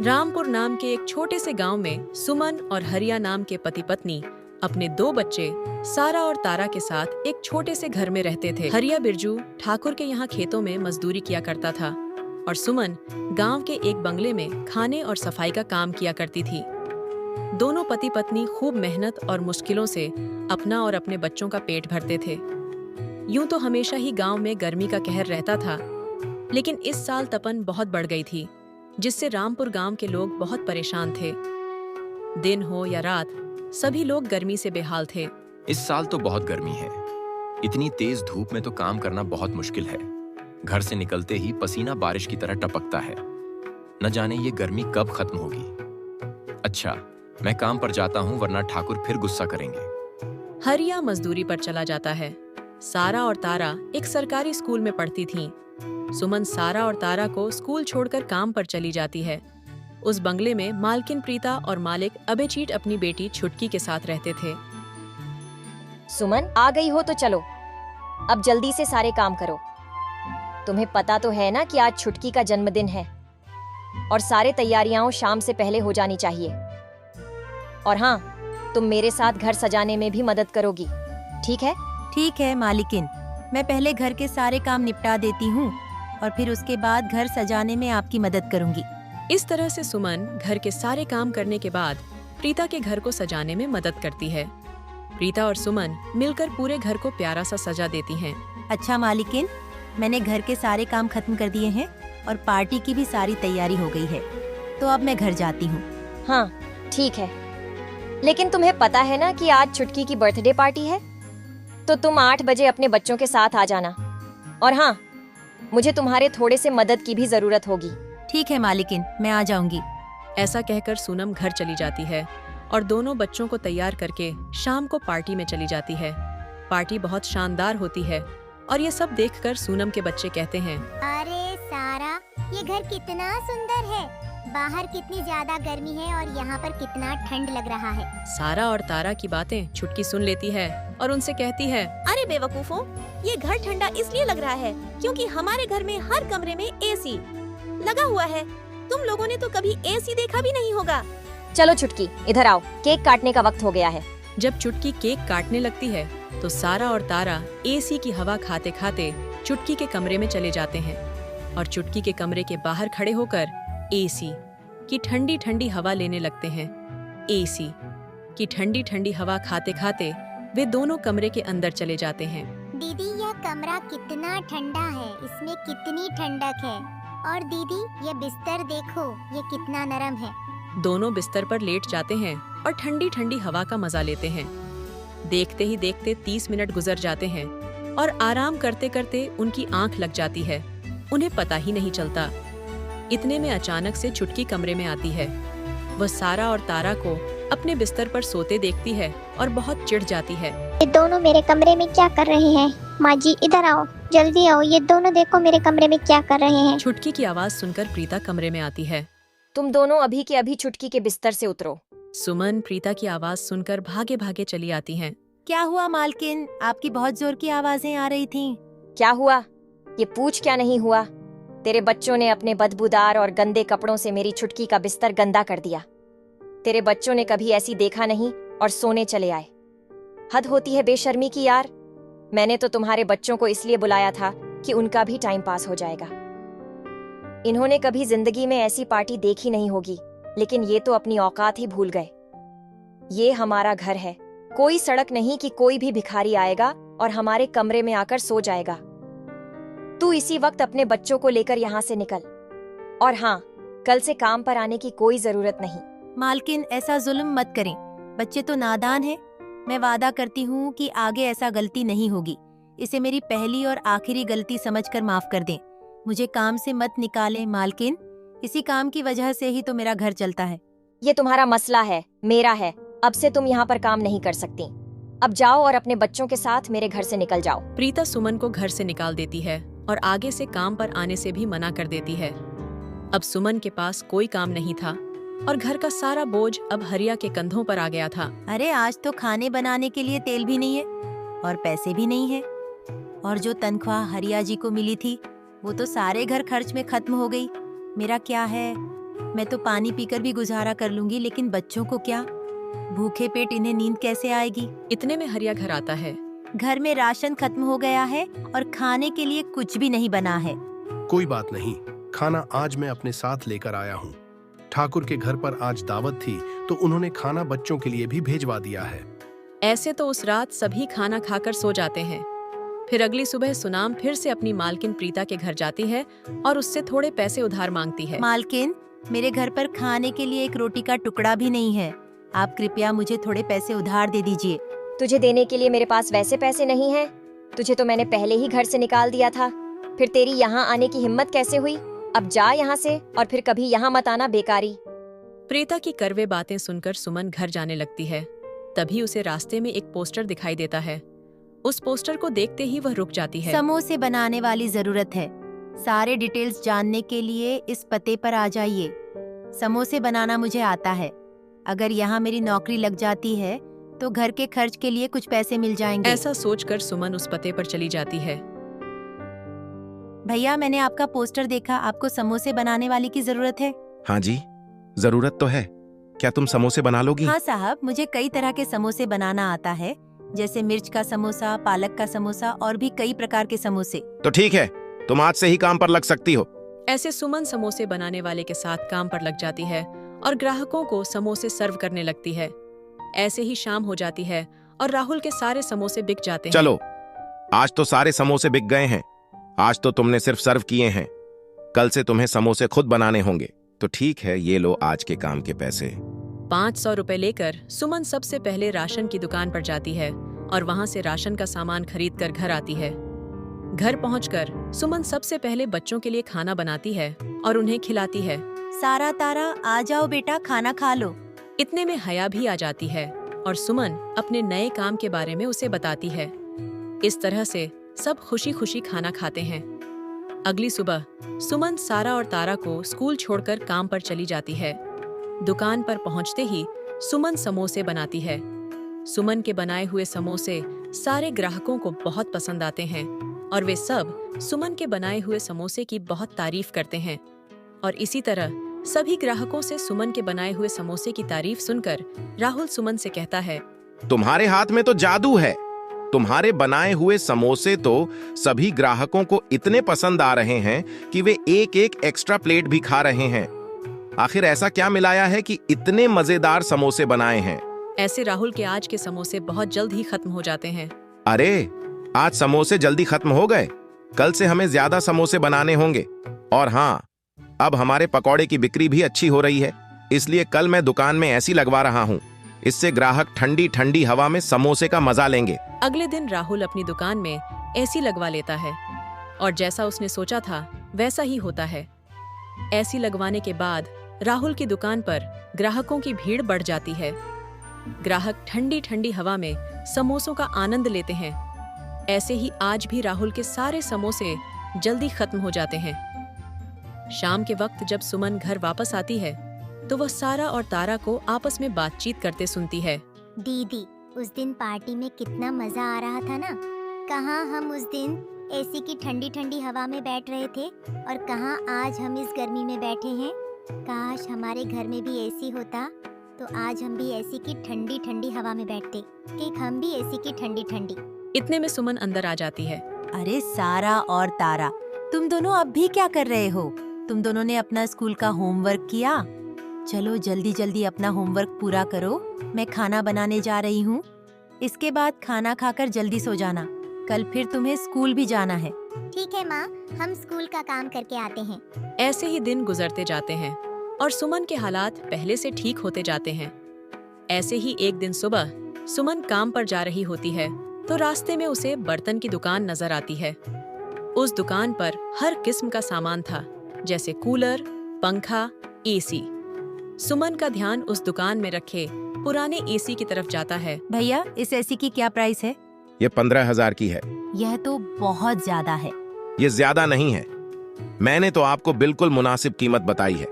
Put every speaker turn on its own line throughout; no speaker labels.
रामपुर नाम के एक छोटे से गांव में सुमन और हरिया नाम के पति पत्नी अपने दो बच्चे सारा और तारा के साथ एक छोटे से घर में रहते थे। हरिया बिरजू ठाकुर के यहाँ खेतों में मजदूरी किया करता था और सुमन गांव के एक बंगले में खाने और सफाई का काम किया करती थी। दोनों पति पत्नी खूब मेहनत और मुश्किलों से अपना और अपने बच्चों का पेट भरते थे। यूं तो हमेशा ही गांव में गर्मी का कहर रहता था, लेकिन इस साल तपन बहुत बढ़ गई थी, जिससे रामपुर गांव के लोग बहुत परेशान थे। दिन हो या रात, सभी लोग गर्मी से बेहाल थे।
इस साल तो बहुत गर्मी है। इतनी तेज धूप में तो काम करना बहुत मुश्किल है। घर से निकलते ही पसीना बारिश की तरह टपकता है। न जाने ये गर्मी कब खत्म होगी। अच्छा, मैं काम पर जाता हूँ, वरना ठाकुर फिर गुस्सा करेंगे।
हरिया मजदूरी पर चला जाता है। सारा और तारा एक सरकारी स्कूल में पढ़ती थीं। सुमन सारा और तारा को स्कूल छोड़कर काम पर चली जाती है। उस बंगले में मालकिन प्रीता और मालिक अभयचीत अपनी बेटी छुटकी के साथ रहते थे।
सुमन, आ गई हो तो चलो, अब जल्दी से सारे काम करो। तुम्हें पता तो है ना कि आज छुटकी का जन्मदिन है और सारे तैयारियां शाम से पहले हो जानी चाहिए। और हाँ, तुम मेरे साथ घर सजाने में भी मदद करोगी, ठीक है?
ठीक है मालिकिन, मैं पहले घर के सारे काम निपटा देती हूँ और फिर उसके बाद घर सजाने में आपकी मदद करूँगी।
इस तरह से सुमन घर के सारे काम करने के बाद प्रीता के घर को सजाने में मदद करती है। प्रीता और सुमन मिलकर पूरे घर को प्यारा सा सजा देती हैं।
अच्छा मालिकिन, मैंने घर के सारे काम खत्म कर दिए हैं और पार्टी की भी सारी तैयारी हो गई है, तो अब मैं घर जाती हूँ।
हाँ, ठीक है, लेकिन तुम्हें पता है ना कि आज छुटकी की बर्थडे पार्टी है, तो तुम 8 बजे अपने बच्चों के साथ आ जाना। और हाँ, मुझे तुम्हारे थोड़े से मदद की भी जरूरत होगी।
ठीक है मालिकिन, मैं आ जाऊंगी।
ऐसा कहकर सूनम घर चली जाती है और दोनों बच्चों को तैयार करके शाम को पार्टी में चली जाती है। पार्टी बहुत शानदार होती है और ये सब देखकर सूनम के बच्चे कहते हैं,
अरे सारा, ये घर कितना सुंदर है। बाहर कितनी ज्यादा गर्मी है और यहाँ पर कितना ठंड लग रहा है।
सारा और तारा की बातें छुटकी सुन लेती है और उनसे कहती है,
अरे बेवकूफों, ये घर ठंडा इसलिए लग रहा है क्योंकि हमारे घर में हर कमरे में एसी लगा हुआ है। तुम लोगों ने तो कभी एसी देखा भी नहीं होगा।
चलो छुटकी, इधर आओ, केक काटने का वक्त हो गया है।
जब चुटकी केक काटने लगती है तो सारा और तारा एसी की हवा खाते खाते चुटकी के कमरे में चले जाते हैं और चुटकी के कमरे के बाहर खड़े होकर एसी की ठंडी ठंडी हवा लेने लगते हैं। एसी की ठंडी ठंडी हवा खाते खाते वे दोनों कमरे के अंदर चले जाते हैं।
दीदी, यह कमरा कितना ठंडा है, इसमें कितनी ठंडक है। और दीदी, ये बिस्तर देखो, ये कितना नरम है।
दोनों बिस्तर पर लेट जाते हैं और ठंडी ठंडी हवा का मजा लेते हैं। देखते ही देखते 30 मिनट गुजर जाते हैं और आराम करते करते उनकी आंख लग जाती है। उन्हें पता ही नहीं चलता। इतने में अचानक से चुटकी कमरे में आती है। वह सारा और तारा को अपने बिस्तर पर सोते देखती है और बहुत चिढ़ जाती है।
ये दोनों मेरे कमरे में क्या कर रहे हैं? माँ जी, इधर आओ, जल्दी आओ, ये दोनों देखो मेरे कमरे में क्या कर रहे हैं।
चुटकी की आवाज सुनकर प्रीता कमरे में आती है।
तुम दोनों अभी के अभी छुटकी के बिस्तर से उतरो।
सुमन प्रीता की आवाज सुनकर भागे भागे चली आती हैं।
क्या हुआ मालकिन, आपकी बहुत जोर की आवाजें आ रही थीं।
क्या हुआ? ये पूछ क्या नहीं हुआ? तेरे बच्चों ने अपने बदबूदार और गंदे कपड़ों से मेरी छुटकी का बिस्तर गंदा कर दिया। तेरे बच्चों ने कभी ऐसी देखा नहीं और सोने चले आए। हद होती है बेशर्मी की यार। मैंने तो तुम्हारे बच्चों को इसलिए बुलाया था कि उनका भी टाइम पास हो जाएगा। इन्होंने कभी जिंदगी में ऐसी पार्टी देखी नहीं होगी, लेकिन ये तो अपनी औकात ही भूल गए। ये हमारा घर है, कोई सड़क नहीं कि कोई भी भिखारी आएगा और हमारे कमरे में आकर सो जाएगा। तू इसी वक्त अपने बच्चों को लेकर यहाँ से निकल। और हाँ, कल से काम पर आने की कोई जरूरत नहीं।
मालकिन, ऐसा जुल्म मत करें, बच्चे तो नादान हैं। मैं वादा करती हूँ कि आगे ऐसा गलती नहीं होगी। इसे मेरी पहली और आखिरी गलती समझकर माफ कर दें। मुझे काम से मत निकालें मालकिन, इसी काम की वजह से ही तो मेरा घर चलता है।
ये तुम्हारा मसला है, मेरा है। अब से तुम यहाँ पर काम नहीं कर सकती। अब जाओ और अपने बच्चों के साथ मेरे घर से निकल जाओ।
प्रीता सुमन को घर से निकाल देती है और आगे से काम पर आने से भी मना कर देती है। अब सुमन के पास कोई काम नहीं था और घर का सारा बोझ अब हरिया के कंधों पर आ गया था।
अरे आज तो खाने बनाने के लिए तेल भी नहीं है और पैसे भी नहीं है, और जो तनख्वाह हरिया जी को मिली थी वो तो सारे घर खर्च में खत्म हो गई। मेरा क्या है, मैं तो पानी पीकर भी गुजारा कर लूंगी, लेकिन बच्चों को क्या? भूखे पेट इन्हें नींद कैसे आएगी?
इतने में हरिया घर आता है।
घर में राशन खत्म हो गया है और खाने के लिए कुछ भी नहीं बना है।
कोई बात नहीं, खाना आज मैं अपने साथ लेकर आया हूँ। ठाकुर के घर पर आज दावत थी तो उन्होंने खाना बच्चों के लिए भी भेजवा दिया है।
ऐसे तो उस रात सभी खाना खाकर सो जाते हैं। फिर अगली सुबह सुनाम फिर से अपनी मालकिन प्रीता के घर जाती है और उससे थोड़े पैसे उधार मांगती है।
मालकिन, मेरे घर पर खाने के लिए एक रोटी का टुकड़ा भी नहीं है। आप कृपया मुझे थोड़े पैसे उधार दे दीजिए।
तुझे देने के लिए मेरे पास वैसे पैसे नहीं हैं। तुझे तो मैंने पहले ही घर से निकाल दिया था। फिर तेरी यहाँ आने की हिम्मत कैसे हुई? अब जा यहाँ से और फिर कभी यहाँ मत आना बेकारी।
प्रीता की कड़वे बातें सुनकर सुमन घर जाने लगती है। तभी उसे रास्ते में एक पोस्टर दिखाई देता है। उस पोस्टर को देखते ही वह रुक जाती है।
समोसे बनाने वाली जरूरत है। सारे डिटेल्स जानने के लिए इस पते पर आ जाइए। समोसे बनाना मुझे आता है। अगर यहाँ मेरी नौकरी लग जाती है तो घर के खर्च के लिए कुछ पैसे मिल जाएंगे।
ऐसा सोचकर सुमन उस पते पर चली जाती है।
भैया, मैंने आपका पोस्टर देखा। आपको समोसे बनाने वाली की जरूरत है?
हाँ जी, जरूरत तो है। क्या तुम समोसे बना लोगी?
हाँ साहब, मुझे कई तरह के समोसे बनाना आता है, जैसे मिर्च का समोसा, पालक का समोसा और भी कई प्रकार के समोसे।
तो ठीक है, तुम आज से ही काम पर लग सकती हो।
ऐसे सुमन समोसे बनाने वाले के साथ काम पर लग जाती है और ग्राहकों को समोसे सर्व करने लगती है। ऐसे ही शाम हो जाती है और राहुल के सारे समोसे बिक जाते हैं।
चलो, आज तो सारे समोसे बिक गए हैं। आज तो तुमने सिर्फ सर्व किए हैं। कल से तुम्हें समोसे खुद बनाने होंगे। तो ठीक है, ये लो आज के काम के पैसे।
500 रुपए लेकर सुमन सबसे पहले राशन की दुकान पर जाती है और वहां से राशन का सामान खरीद कर घर आती है। घर पहुंचकर सुमन सबसे पहले बच्चों के लिए खाना बनाती है और उन्हें खिलाती है।
सारा, तारा, आ जाओ बेटा, खाना खा लो।
इतने में हया भी आ जाती है और सुमन अपने नए काम के बारे में उसे बताती है। इस तरह से सब खुशी खुशी खाना खाते हैं। अगली सुबह सुमन सारा और तारा को स्कूल छोड़कर काम पर चली जाती है। दुकान पर पहुंचते ही सुमन समोसे बनाती है। सुमन के बनाए हुए समोसे सारे ग्राहकों को बहुत पसंद आते हैं और वे सब सुमन के बनाए हुए समोसे की बहुत तारीफ करते हैं। और इसी तरह सभी ग्राहकों से सुमन के बनाए हुए समोसे की तारीफ सुनकर राहुल सुमन से कहता है,
तुम्हारे हाथ में तो जादू है। तुम्हारे बनाए हुए समोसे तो सभी ग्राहकों को इतने पसंद आ रहे हैं कि वे एक एक एक्स्ट्रा प्लेट भी खा रहे हैं। आखिर ऐसा क्या मिलाया है कि इतने मजेदार समोसे बनाए हैं?
ऐसे राहुल के आज के समोसे बहुत जल्द ही खत्म हो जाते हैं।
अरे, आज समोसे जल्दी खत्म हो गए। कल से हमें ज्यादा समोसे बनाने होंगे। और हाँ, अब हमारे पकौड़े की बिक्री भी अच्छी हो रही है, इसलिए कल मैं दुकान में ऐसी लगवा रहा हूँ। इससे ग्राहक ठंडी ठंडी हवा में समोसे का मजा लेंगे।
अगले दिन राहुल अपनी दुकान में एसी लगवा लेता है और जैसा उसने सोचा था वैसा ही होता है। एसी लगवाने के बाद राहुल की दुकान पर ग्राहकों की भीड़ बढ़ जाती है। ग्राहक ठंडी ठंडी हवा में समोसों का आनंद लेते हैं। ऐसे ही आज भी राहुल के सारे समोसे जल्दी खत्म हो जाते हैं। शाम के वक्त जब सुमन घर वापस आती है तो वह सारा और तारा को आपस में बातचीत करते सुनती है।
दीदी, उस दिन पार्टी में कितना मजा आ रहा था ना। कहाँ हम उस दिन एसी की ठंडी ठंडी हवा में बैठ रहे थे और कहाँ आज हम इस गर्मी में बैठे हैं। काश हमारे घर में भी एसी होता तो आज हम भी एसी की ठंडी ठंडी हवा में बैठते। ठीक, हम भी एसी की ठंडी ठंडी।
इतने में सुमन अंदर आ जाती है।
अरे सारा और तारा, तुम दोनों अब भी क्या कर रहे हो? तुम दोनों ने अपना स्कूल का होमवर्क किया? चलो जल्दी जल्दी अपना होमवर्क पूरा करो। मैं खाना बनाने जा रही हूँ। इसके बाद खाना खाकर जल्दी सो जाना। कल फिर तुम्हें स्कूल भी जाना है।
ठीक है माँ, हम स्कूल का काम करके आते हैं।
ऐसे ही दिन गुजरते जाते हैं और सुमन के हालात पहले से ठीक होते जाते हैं। ऐसे ही एक दिन सुबह सुमन काम पर जा रही होती है तो रास्ते में उसे बर्तन की दुकान नजर आती है। उस दुकान पर हर किस्म का सामान था, जैसे कूलर, पंखा, एसी। सुमन का ध्यान उस दुकान में रखे पुराने एसी की तरफ जाता है।
भैया, इस एसी की क्या प्राइस है?
ये 15,000 की है।
यह तो बहुत ज्यादा है।
ये ज्यादा नहीं है। मैंने तो आपको बिल्कुल मुनासिब कीमत बताई है।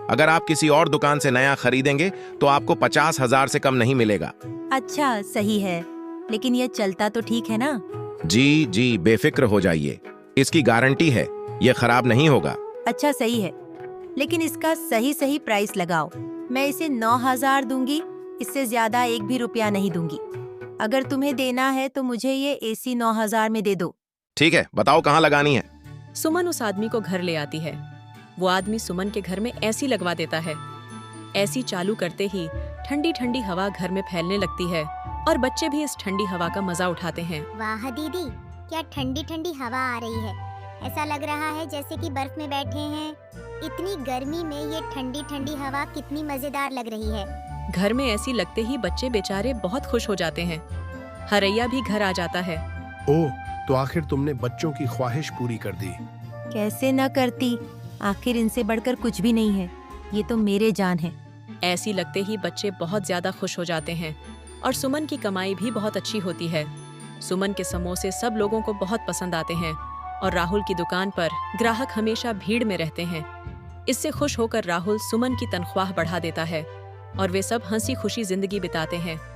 अगर आप किसी और दुकान से नया खरीदेंगे तो आपको 50,000 से कम नहीं मिलेगा।
अच्छा, सही है, लेकिन ये चलता तो ठीक है ना?
जी जी, बेफिक्र हो जाइए। इसकी गारंटी है, ये खराब नहीं होगा।
अच्छा, सही है। लेकिन इसका सही सही प्राइस लगाओ। मैं इसे 9,000 दूंगी, इससे ज्यादा एक भी रुपया नहीं दूंगी। अगर तुम्हें देना है तो मुझे ये एसी 9,000 में दे दो।
ठीक है, बताओ कहाँ लगानी है।
सुमन उस आदमी को घर ले आती है। वो आदमी सुमन के घर में एसी लगवा देता है। एसी चालू करते ही ठंडी ठंडी हवा घर में फैलने लगती है और बच्चे भी इस ठंडी हवा का मजा उठाते हैं।
वाह दीदी, क्या ठंडी ठंडी हवा आ रही है। ऐसा लग रहा है जैसे कि बर्फ में बैठे हैं। इतनी गर्मी में ये ठंडी ठंडी हवा कितनी मजेदार लग रही है।
घर में एसी लगते ही बच्चे बेचारे बहुत खुश हो जाते हैं। हरैया भी घर आ जाता है।
ओह, तो आखिर तुमने बच्चों की ख्वाहिश पूरी कर दी।
कैसे न करती, आखिर इनसे बढ़कर कुछ भी नहीं है। ये तो मेरे जान है।
एसी लगते ही बच्चे बहुत ज्यादा खुश हो जाते हैं और सुमन की कमाई भी बहुत अच्छी होती है। सुमन के समोसे सब लोगों को बहुत पसंद आते हैं और राहुल की दुकान पर ग्राहक हमेशा भीड़ में रहते हैं। इससे खुश होकर राहुल सुमन की तनख्वाह बढ़ा देता है और वे सब हंसी खुशी जिंदगी बिताते हैं।